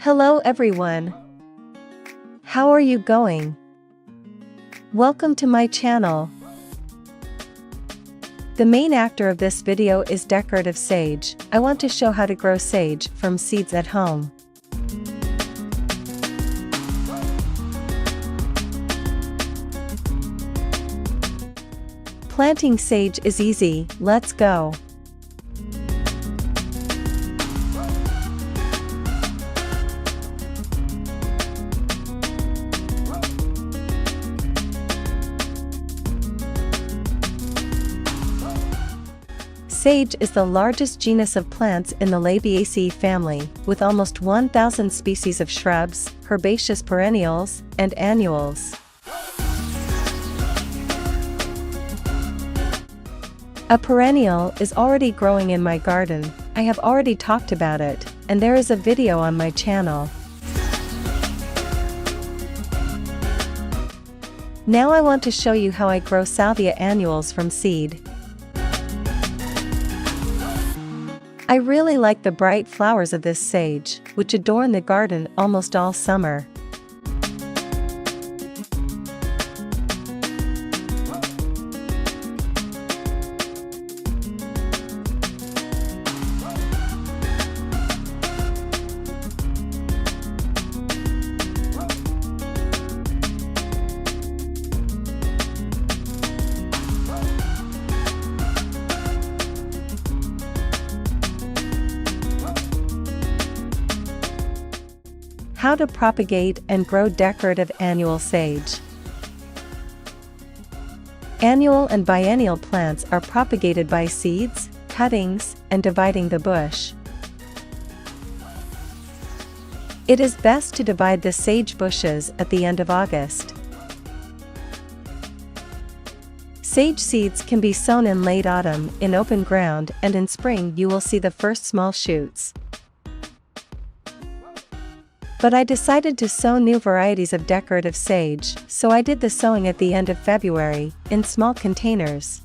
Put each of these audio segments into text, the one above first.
Hello everyone. How are you going? Welcome to my channel. The main actor of this video is decorative sage. I want to show how to grow sage from seeds at home. Planting sage is easy, let's go. Sage is the largest genus of plants in the Labiaceae family, with almost 1,000 species of shrubs, herbaceous perennials, and annuals. A perennial is already growing in my garden. I have already talked about it, and there is a video on my channel. Now I want to show you how I grow Salvia annuals from seed. I really like the bright flowers of this sage, which adorn the garden almost all summer. How to propagate and grow decorative annual sage. Annual and biennial plants are propagated by seeds, cuttings, and dividing the bush. It is best to divide the sage bushes at the end of August. Sage seeds can be sown in late autumn in open ground, and in spring you will see the first small shoots. But I decided to sow new varieties of decorative sage, so I did the sowing at the end of February, in small containers.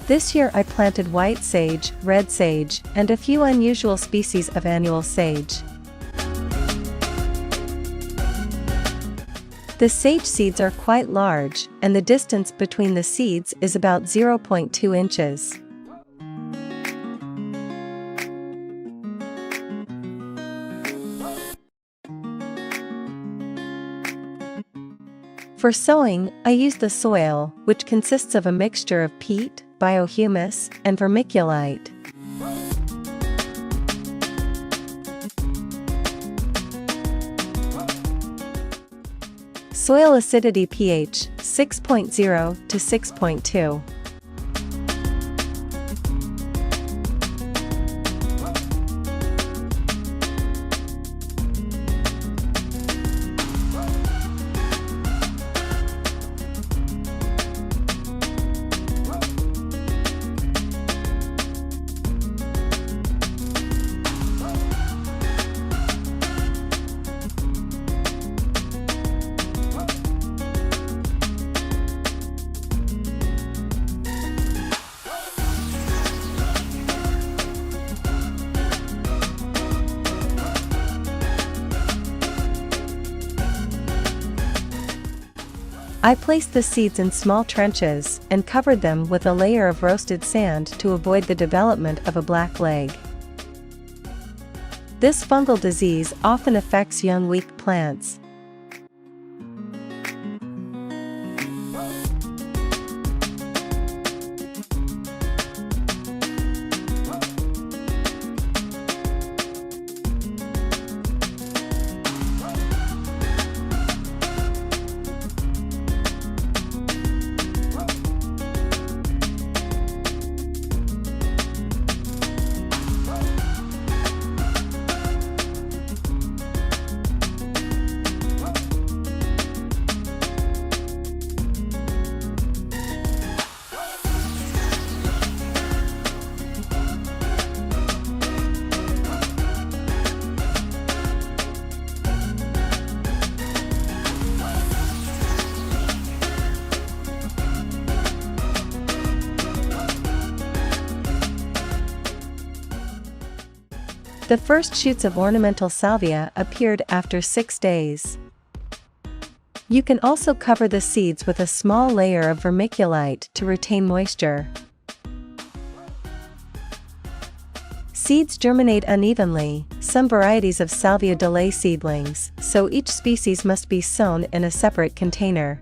This year I planted white sage, red sage, and a few unusual species of annual sage. The sage seeds are quite large, and the distance between the seeds is about 0.2 inches. For sowing, I use the soil, which consists of a mixture of peat, biohumus, and vermiculite. Soil acidity pH 6.0 to 6.2. I placed the seeds in small trenches and covered them with a layer of roasted sand to avoid the development of a black leg. This fungal disease often affects young weak plants. The first shoots of ornamental salvia appeared after 6 days. You can also cover the seeds with a small layer of vermiculite to retain moisture. Seeds germinate unevenly. Some varieties of salvia delay seedlings, so each species must be sown in a separate container.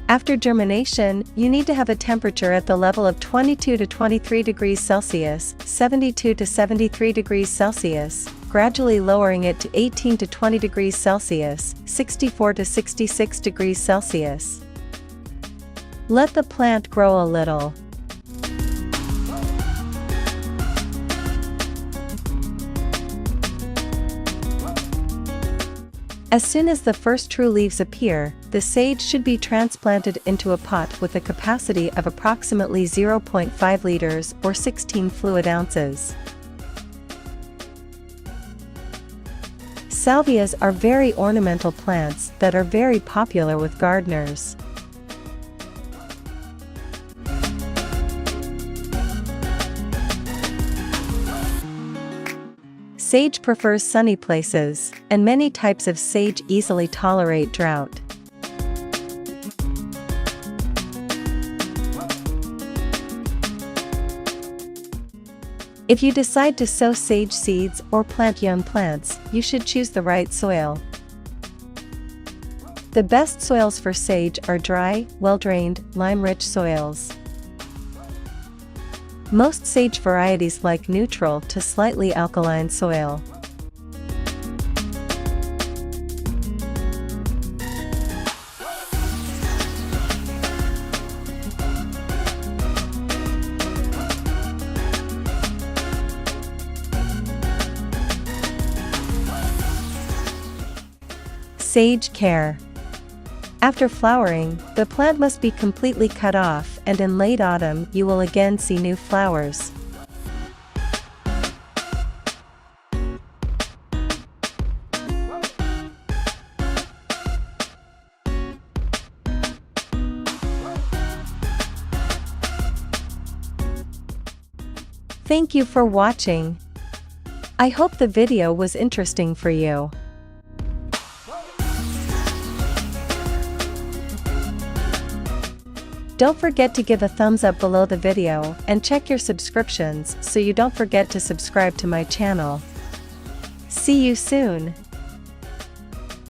After germination, you need to have a temperature at the level of 22 to 23 degrees Celsius, 72 to 73 degrees Celsius, gradually lowering it to 18 to 20 degrees Celsius, 64 to 66 degrees Celsius. Let the plant grow a little. As soon as the first true leaves appear, the sage should be transplanted into a pot with a capacity of approximately 0.5 liters or 16 fluid ounces. Salvias are very ornamental plants that are very popular with gardeners. Sage prefers sunny places, and many types of sage easily tolerate drought. If you decide to sow sage seeds or plant young plants, you should choose the right soil. The best soils for sage are dry, well-drained, lime-rich soils. Most sage varieties like neutral to slightly alkaline soil. Sage care. After flowering, the plant must be completely cut off, and in late autumn you will again see new flowers. Thank you for watching. I hope the video was interesting for you. Don't forget to give a thumbs up below the video and check your subscriptions so you don't forget to subscribe to my channel. See you soon.